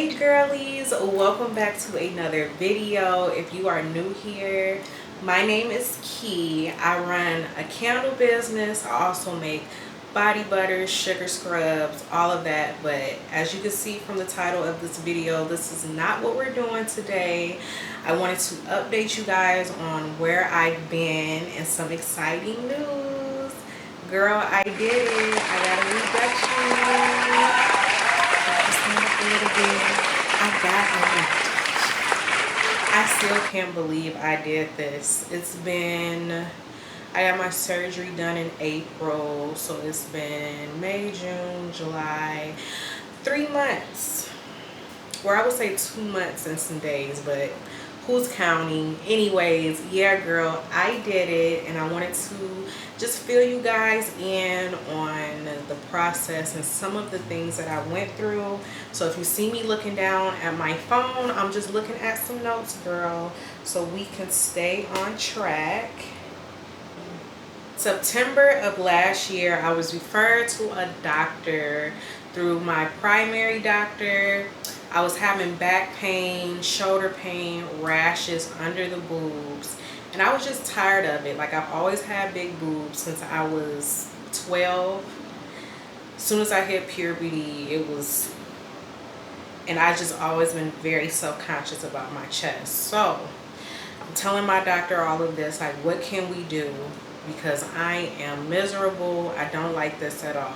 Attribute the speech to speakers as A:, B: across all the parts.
A: Hey girlies, welcome back to another video. If you are new here, my name is Key. I run a candle business. I also make body butters, sugar scrubs, all of that. But as you can see from the title of this video, this is not what we're doing today. I wanted to update you guys on where I've been and some exciting news. Girl, I did it. I got a reduction. A little bit. I got it. I still can't believe I did this. I got my surgery done in April, so it's been May, June, July, 3 months. Or I would say 2 months and some days, but who's counting? Anyways, yeah girl, I did it, and I wanted to just fill you guys in on the process and some of the things that I went through. So if you see me looking down at my phone, I'm just looking at some notes, girl, so we can stay on track. September of last year, I was referred to a doctor through my primary doctor. I was having back pain, shoulder pain, rashes under the boobs, and I was just tired of it. Like, I've always had big boobs since I was 12. As soon as I hit puberty, and I just always been very self-conscious about my chest. So I'm telling my doctor all of this, like, what can we do? Because I am miserable. I don't like this at all.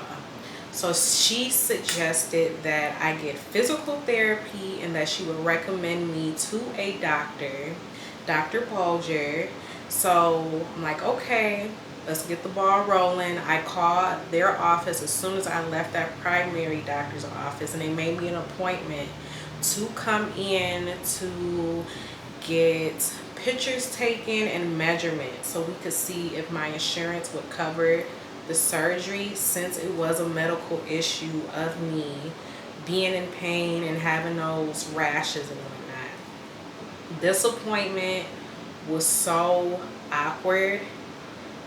A: So she suggested that I get physical therapy and that she would recommend me to a doctor, Dr. Bolger. So I'm like, okay, let's get the ball rolling. I called their office as soon as I left that primary doctor's office, and they made me an appointment to come in to get pictures taken and measurements so we could see if my insurance would cover the surgery, since it was a medical issue of me being in pain and having those rashes and whatnot. This appointment was so awkward.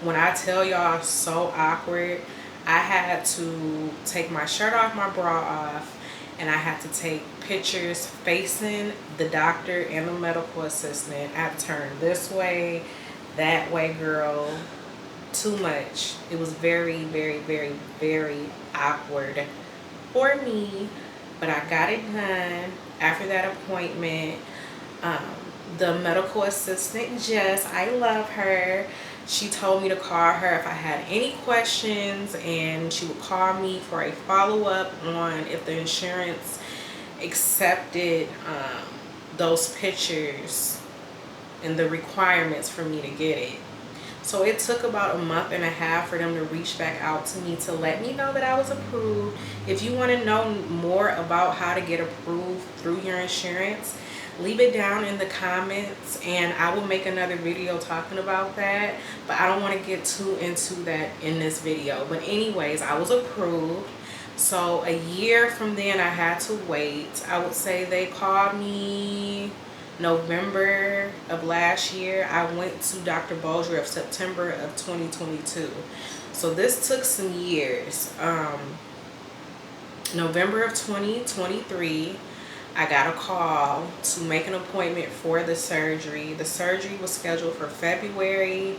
A: When I tell y'all so awkward, I had to take my shirt off, my bra off, and I had to take pictures facing the doctor and the medical assistant. I had to turn this way, that way, girl. Too much. It was very, very, very, very awkward for me, but I got it done. After that appointment, the medical assistant, Jess, I love her. She told me to call her if I had any questions, and she would call me for a follow-up on if the insurance accepted those pictures and the requirements for me to get it. So it took about a month and a half for them to reach back out to me to let me know that I was approved. If you want to know more about how to get approved through your insurance, leave it down in the comments and I will make another video talking about that. But I don't want to get too into that in this video. But anyways, I was approved. So a year from then I had to wait. I would say they called me November of last year. I went to Dr. Bolger of September of 2022. So this took some years. November of 2023, I got a call to make an appointment for the surgery. The surgery was scheduled for February,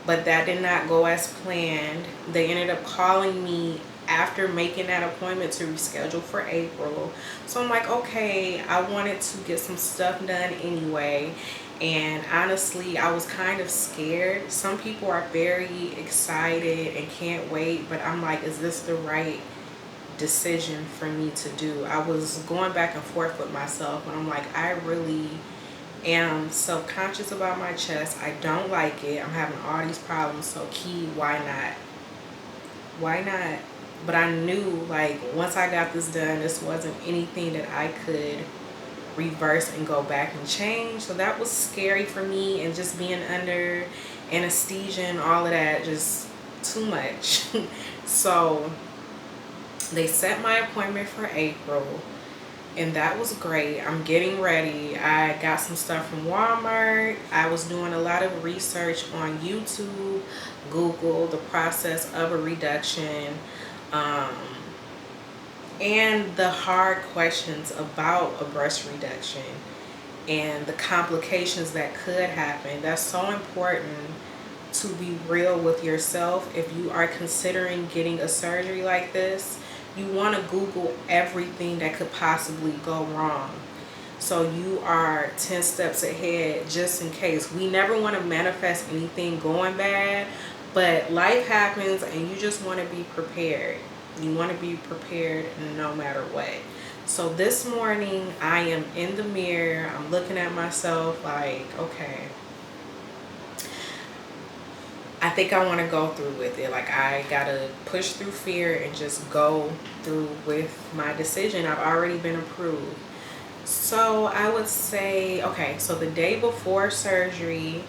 A: but that did not go as planned. They ended up calling me after making that appointment to reschedule for April. So I'm like, okay, I wanted to get some stuff done anyway, and honestly I was kind of scared. Some people are very excited and can't wait, but I'm like, is this the right decision for me to do? I was going back and forth with myself, and I'm like, I really am self-conscious about my chest. I don't like it. I'm having all these problems. So Key, why not? But I knew, like, once I got this done, this wasn't anything that I could reverse and go back and change. So that was scary for me, and just being under anesthesia and all of that, just too much. So they set my appointment for April, and that was great. I'm getting ready. I got some stuff from Walmart. I was doing a lot of research on YouTube, Google, the process of a reduction. and the hard questions about a breast reduction and the complications that could happen. That's so important to be real with yourself. If you are considering getting a surgery like this, you want to Google everything that could possibly go wrong. So you are 10 steps ahead just in case. We never want to manifest anything going bad, but life happens and you just want to be prepared. You want to be prepared no matter what. So this morning I am in the mirror. I'm looking at myself like, okay, I think I want to go through with it. Like, I gotta push through fear and just go through with my decision. I've already been approved. So I would say, okay, so the day before surgery,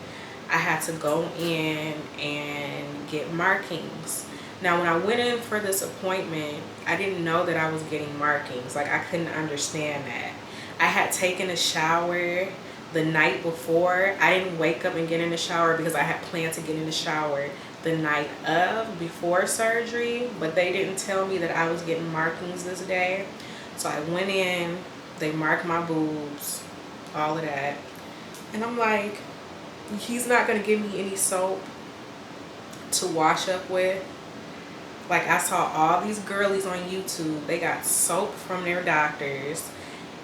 A: I had to go in and get markings. Now, when I went in for this appointment, I didn't know that I was getting markings. Like, I couldn't understand that. I had taken a shower the night before. I didn't wake up and get in the shower because I had planned to get in the shower the night of before surgery, but they didn't tell me that I was getting markings this day. So I went in, they marked my boobs, all of that. And I'm like, he's not going to give me any soap to wash up with. Like, I saw all these girlies on YouTube, they got soap from their doctors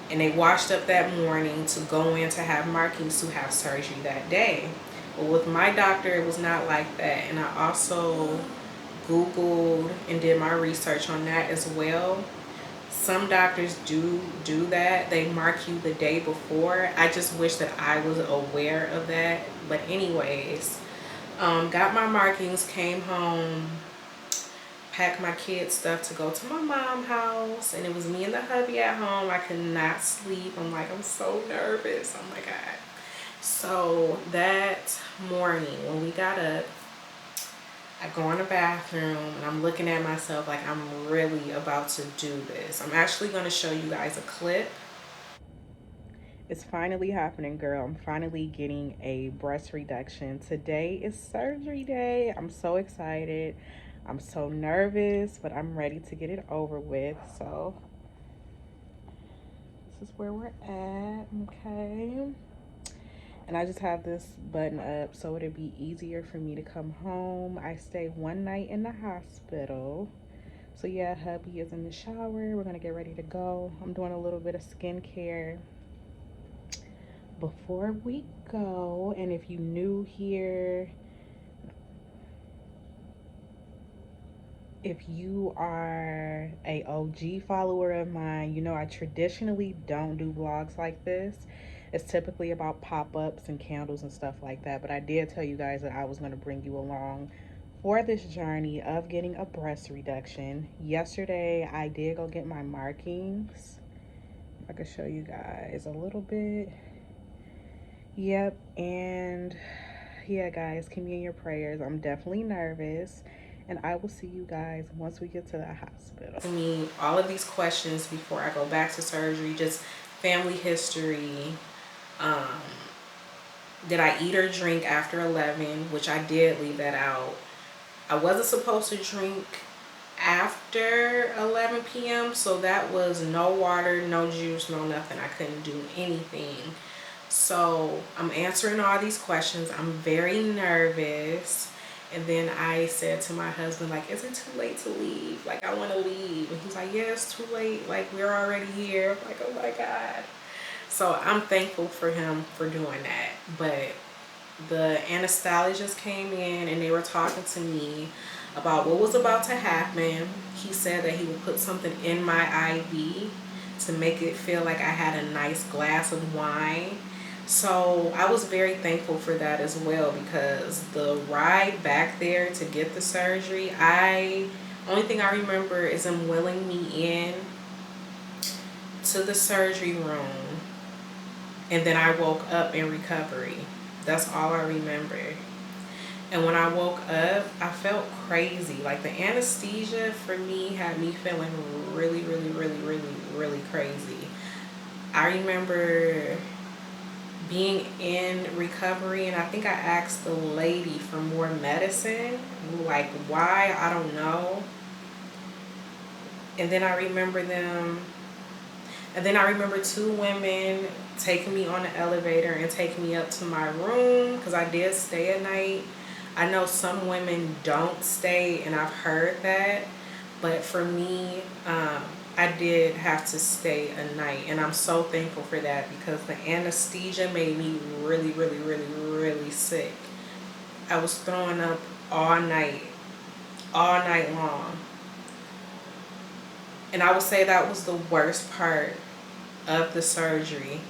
A: and they washed up that morning to go in to have markings to have surgery that day. But with my doctor, it was not like that. And I also Googled and did my research on that as well. Some doctors do that. They mark you the day before. I just wish that I was aware of that. But anyways, got my markings, came home, packed my kids' stuff to go to my mom's house, and it was me and the hubby at home. I could not sleep. I'm like, I'm so nervous. Oh my God. So that morning when we got up, I go in the bathroom and I'm looking at myself like I'm really about to do this. I'm actually going to show you guys a clip. It's finally happening, girl. I'm finally getting a breast reduction. Today is surgery day. I'm so excited. I'm so nervous, but I'm ready to get it over with. So this is where we're at, okay? And I just have this button up so it'd be easier for me to come home. I stay one night in the hospital. So yeah, hubby is in the shower. We're gonna get ready to go. I'm doing a little bit of skincare before we go. And if you new here, if you are a OG follower of mine, you know I traditionally don't do vlogs like this. It's typically about pop-ups and candles and stuff like that. But I did tell you guys that I was going to bring you along for this journey of getting a breast reduction. Yesterday, I did go get my markings. I can show you guys a little bit. Yep, and yeah, guys, keep me in your prayers. I'm definitely nervous, and I will see you guys once we get to the hospital. I mean, all of these questions before I go back to surgery, just family history. Um, did I eat or drink after 11, which I did leave that out. I wasn't supposed to drink after 11 p.m. So that was no water, no juice, no nothing. I couldn't do anything. So I'm answering all these questions. I'm very nervous. And then I said to my husband, like, is it too late to leave? Like, I want to leave. And he's like, yeah, it's too late. Like, we're already here. I'm like, oh my God. So I'm thankful for him for doing that. But the anesthesiologist came in and they were talking to me about what was about to happen. He said that he would put something in my IV to make it feel like I had a nice glass of wine. So I was very thankful for that as well, because the ride back there to get the surgery, only thing I remember is him wheeling me in to the surgery room, and then I woke up in recovery. That's all I remember. And when I woke up, I felt crazy. Like, the anesthesia for me had me feeling really, really, really, really, really crazy. I remember being in recovery, and I think I asked the lady for more medicine. Like, why? I don't know. And then I remember them, and then I remember two women taking me on the elevator and taking me up to my room because I did stay a night. I know some women don't stay, and I've heard that. But for me, I did have to stay a night. And I'm so thankful for that because the anesthesia made me really, really, really, really sick. I was throwing up all night long. And I would say that was the worst part of the surgery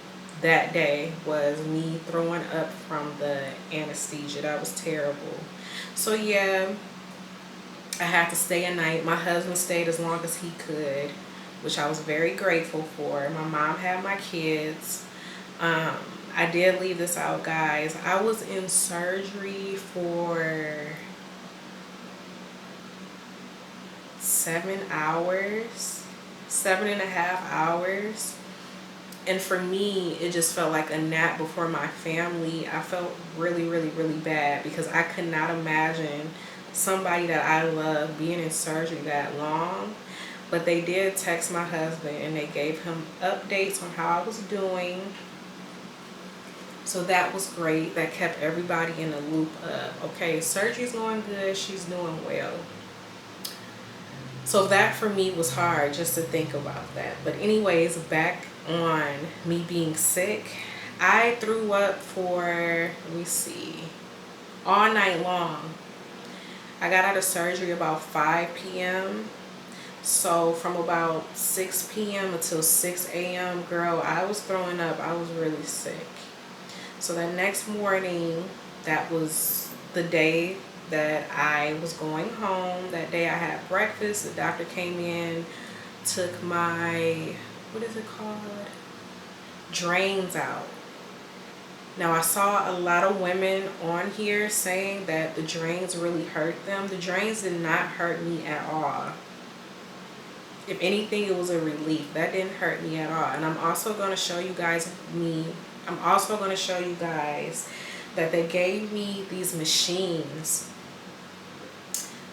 A: that day, was me throwing up from the anesthesia. That was terrible. So yeah, I had to stay a night. My husband stayed as long as he could, which I was very grateful for. My mom had my kids. Um, I did leave this out, guys. I was in surgery for 7 hours, 7.5 hours. And for me, it just felt like a nap before my family. I felt really, really, really bad because I could not imagine somebody that I love being in surgery that long. But they did text my husband and they gave him updates on how I was doing. So that was great. That kept everybody in the loop of, okay, surgery's going good, she's doing well. So that for me was hard just to think about that. But anyways, back on me being sick. I threw up for, let me see, all night long. I got out of surgery about 5 p.m. So from about 6 p.m. until 6 a.m., girl, I was throwing up. I was really sick. So the next morning, that was the day that I was going home. That day I had breakfast. The doctor came in, took my, what is it called? Drains out. Now I saw a lot of women on here saying that the drains really hurt them. The drains did not hurt me at all. If anything, it was a relief. That didn't hurt me at all. And I'm also going to show you guys that they gave me these machines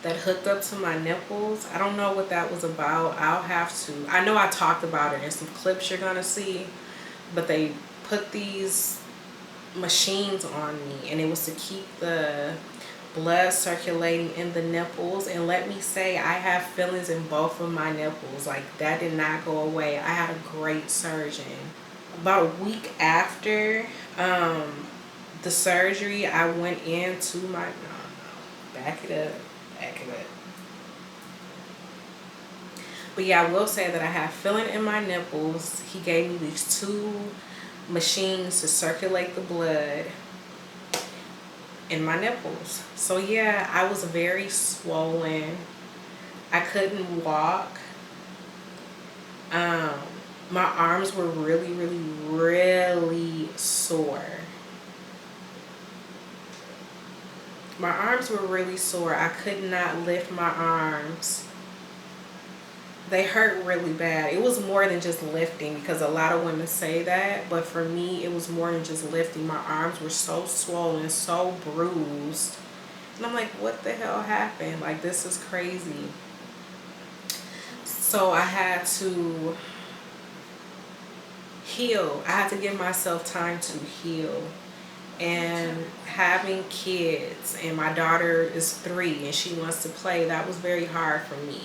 A: that hooked up to my nipples. I don't know what that was about. I know I talked about it in some clips you're going to see, but they put these machines on me, and it was to keep the blood circulating in the nipples. And let me say, I have feelings in both of my nipples. Like, that did not go away. I had a great surgeon. About a week after the surgery, I went into my, back it up. But yeah, I will say that I have feeling in my nipples. He gave me these two machines to circulate the blood in my nipples. So yeah, I was very swollen. I couldn't walk. My arms were really, really, really sore. My arms were really sore. I could not lift my arms. They hurt really bad. It was more than just lifting, because a lot of women say that, but for me, it was more than just lifting. My arms were so swollen, so bruised. And I'm like, what the hell happened? Like, this is crazy. So I had to heal. I had to give myself time to heal. And having kids, and my daughter is 3 and she wants to play, that was very hard for me.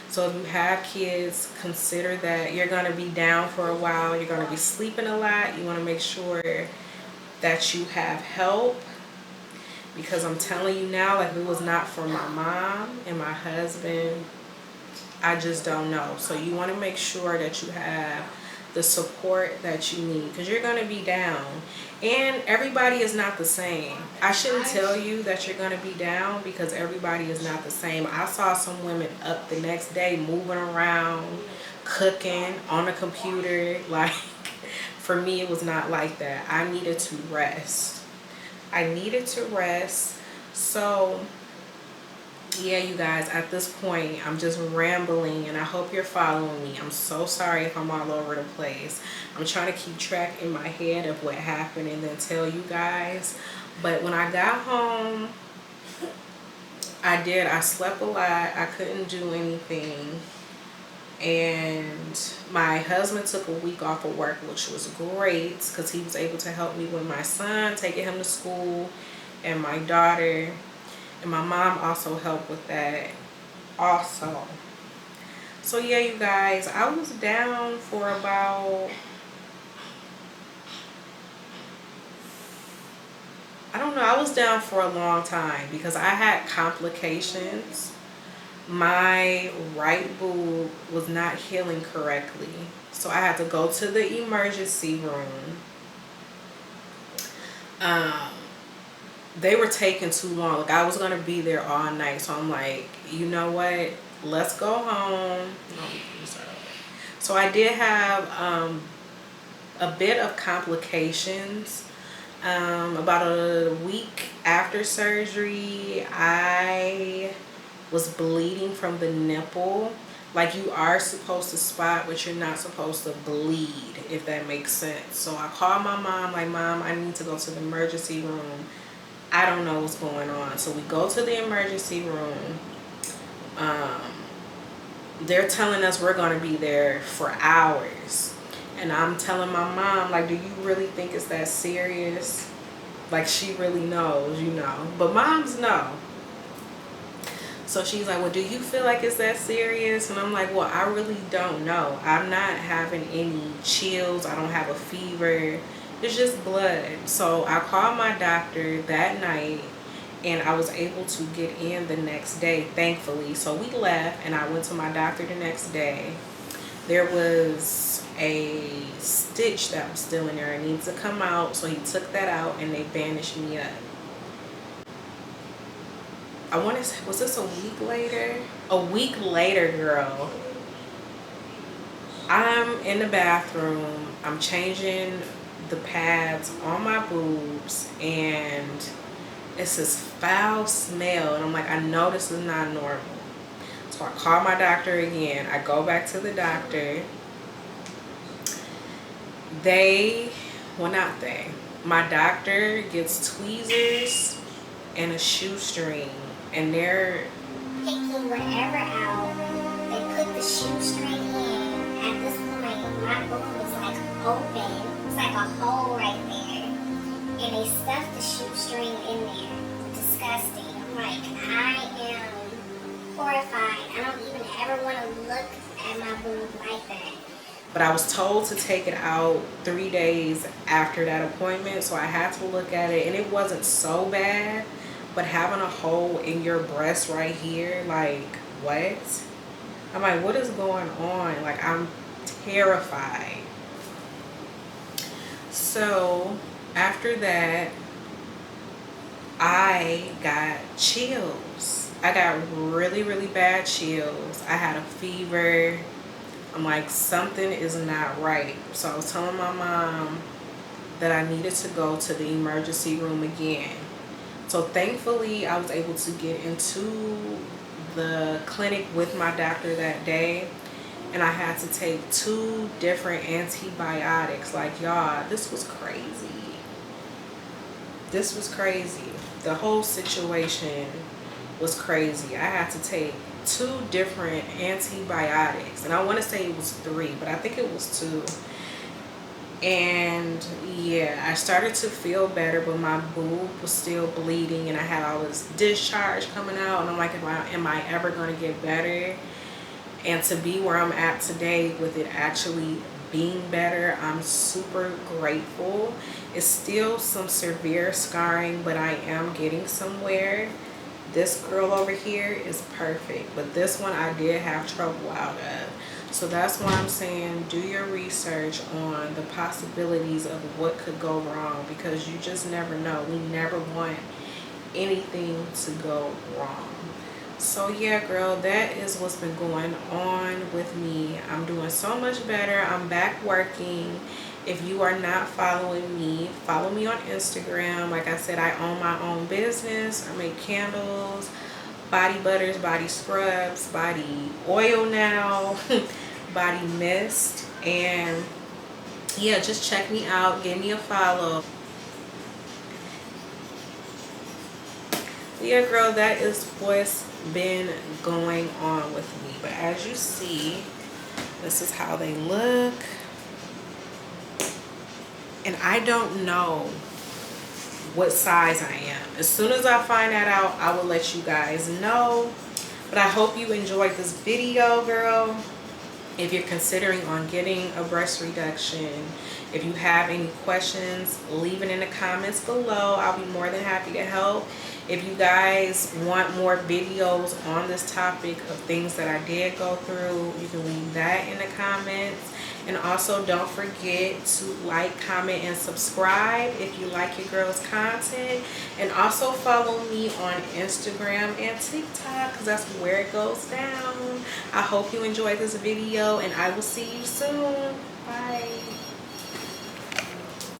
A: So if you have kids, consider that you're going to be down for a while. You're going to be sleeping a lot. You want to make sure that you have help. Because I'm telling you now, like, if it was not for my mom and my husband, I just don't know. So you want to make sure that you have the support that you need, because you're going to be down. And everybody is not the same. I shouldn't tell you that you're going to be down, because everybody is not the same. I saw some women up the next day moving around, cooking on the computer. Like, for me, it was not like that. I needed to rest. So yeah, you guys, at this point, I'm just rambling, and I hope you're following me. I'm so sorry if I'm all over the place. I'm trying to keep track in my head of what happened and then tell you guys. But when I got home, I slept a lot. I couldn't do anything. And my husband took a week off of work, which was great because he was able to help me with my son, taking him to school, and my daughter. And my mom also helped with that also. So yeah, you guys, I was down for about, I don't know, I was down for a long time because I had complications. My right boob was not healing correctly. So I had to go to the emergency room. Um, they were taking too long. Like, I was going to be there all night. So I'm like, you know what? Let's go home. So I did have a bit of complications. About a week after surgery, I was bleeding from the nipple. Like, you are supposed to spot, but you're not supposed to bleed, if that makes sense. So I called my mom, like, Mom, I need to go to the emergency room. I don't know what's going on. So we go to the emergency room. They're telling us we're going to be there for hours. And I'm telling my mom, like, do you really think it's that serious? Like, she really knows, you know. But moms know. So she's like, well, do you feel like it's that serious? And I'm like, well, I really don't know. I'm not having any chills. I don't have a fever. It's just blood. So I called my doctor that night, and I was able to get in the next day, thankfully. So we left, and I went to my doctor the next day. There was a stitch that was still in there. It needs to come out. So he took that out, and they bandaged me up. I want to say, was this a week later? A week later, girl. I'm in the bathroom. I'm changing the pads on my boobs, and it's this foul smell. And I'm like, I know this is not normal. So I call my doctor again. I go back to the doctor. My doctor gets tweezers and a shoestring, and they're
B: taking whatever out. They put the shoestring in. At this point, my boob was like open. It's like a hole right there. And they stuffed the shoestring in there. Disgusting. I'm like, I am horrified. I don't even ever want to look at my boob like that.
A: But I was told to take it out 3 days after that appointment, so I had to look at it, and it wasn't so bad. But having a hole in your breast right here, like, what? I'm like, what is going on? Like, I'm terrified. So after that, I got chills. I got really, really bad chills. I had a fever. I'm like, something is not right. So I was telling my mom that I needed to go to the emergency room again. So thankfully, I was able to get into the clinic with my doctor that day. And I had to take 2 different antibiotics. Like, y'all, this was crazy. This was crazy. The whole situation was crazy. I had to take 2 different antibiotics, and I want to say it was 3, but I think it was 2. And yeah, I started to feel better, but my boob was still bleeding, and I had all this discharge coming out, and I'm like, am I ever going to get better? And to be where I'm at today with it actually being better, I'm super grateful. It's still some severe scarring, but I am getting somewhere. This girl over here is perfect, but this one I did have trouble out of. So that's why I'm saying do your research on the possibilities of what could go wrong, because you just never know. We never want anything to go wrong. So yeah, girl, that is what's been going on with me. I'm doing so much better. I'm back working. If you are not following me, follow me on Instagram. Like I said, I own my own business. I make candles, body butters, body scrubs, body oil now, body mist. And yeah, just check me out. Give me a follow. Yeah, girl, that is what's been going on with me. But as you see, This is how they look. And I don't know what size I am. As soon as I find that out, I will let you guys know. But I hope you enjoyed this video, girl. If you're considering on getting a breast reduction, if you have any questions, leave it in the comments below. I'll be more than happy to help. If you guys want more videos on this topic of things that I did go through, you can leave that in the comments. And also don't forget to like, comment, and subscribe if you like your girl's content. And also follow me on Instagram and TikTok, because that's where it goes down. I hope you enjoyed this video, and I will see you soon. Bye.